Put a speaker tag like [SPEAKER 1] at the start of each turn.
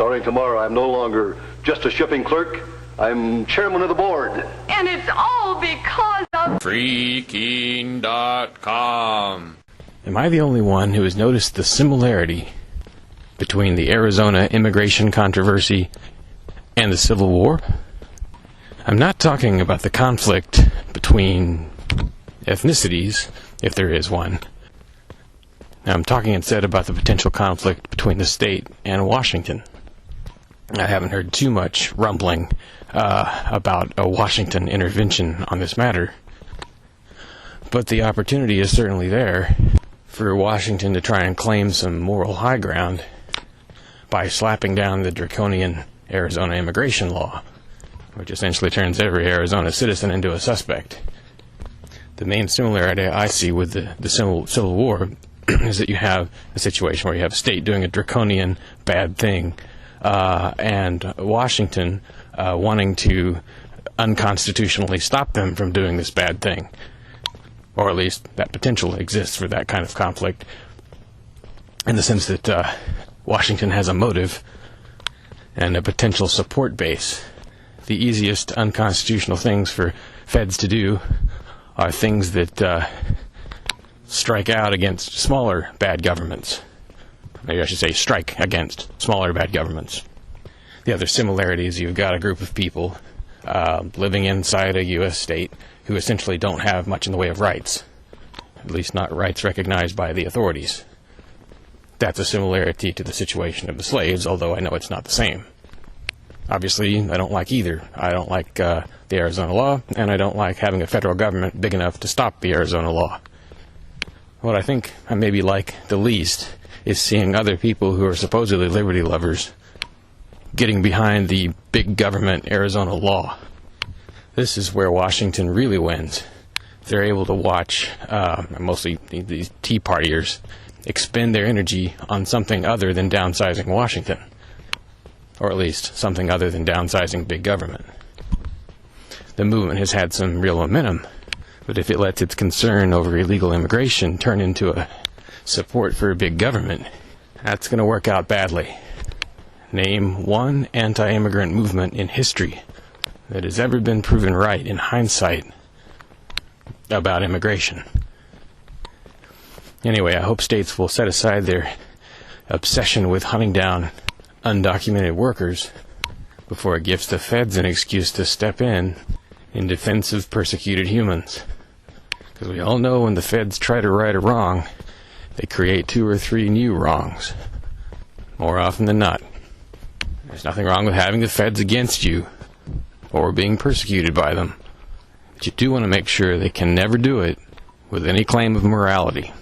[SPEAKER 1] Starting tomorrow, I'm no longer just a shipping clerk. I'm chairman of the board.
[SPEAKER 2] And it's all because of
[SPEAKER 3] Freaking.com. Am I the only one who has noticed the similarity between the Arizona immigration controversy and the Civil War? I'm not talking about the conflict between ethnicities, if there is one. I'm talking instead about the potential conflict between the state and Washington. I haven't heard too much rumbling about a Washington intervention on this matter, but the opportunity is certainly there for Washington to try and claim some moral high ground by slapping down the draconian Arizona immigration law, which essentially turns every Arizona citizen into a suspect. The main similarity I see with the Civil War is that you have a situation where you have a state doing a draconian bad thing, and Washington wanting to unconstitutionally stop them from doing this bad thing. Or at least that potential exists for that kind of conflict, in the sense that Washington has a motive and a potential support base. The easiest unconstitutional things for feds to do are things that strike out against smaller bad governments. Maybe I should say strike against smaller bad governments. The other similarity is you've got a group of people living inside a U.S. state who essentially don't have much in the way of rights, at least not rights recognized by the authorities. That's a similarity to the situation of the slaves, although I know it's not the same. Obviously, I don't like either. I don't like the Arizona law, and I don't like having a federal government big enough to stop the Arizona law. What I think I maybe like the least is seeing other people who are supposedly liberty lovers getting behind the big government Arizona law. This is where Washington really wins. They're able to watch, mostly these Tea Partiers, expend their energy on something other than downsizing Washington. Or at least something other than downsizing big government. The movement has had some real momentum, but if it lets its concern over illegal immigration turn into a support for big government, that's going to work out badly. Name one anti-immigrant movement in history that has ever been proven right in hindsight about immigration. Anyway, I hope states will set aside their obsession with hunting down undocumented workers before it gives the feds an excuse to step in defense of persecuted humans. Because we all know when the feds try to right a wrong, they create 2 or 3 new wrongs. More often than not. There's nothing wrong with having the feds against you or being persecuted by them. But you do want to make sure they can never do it with any claim of morality.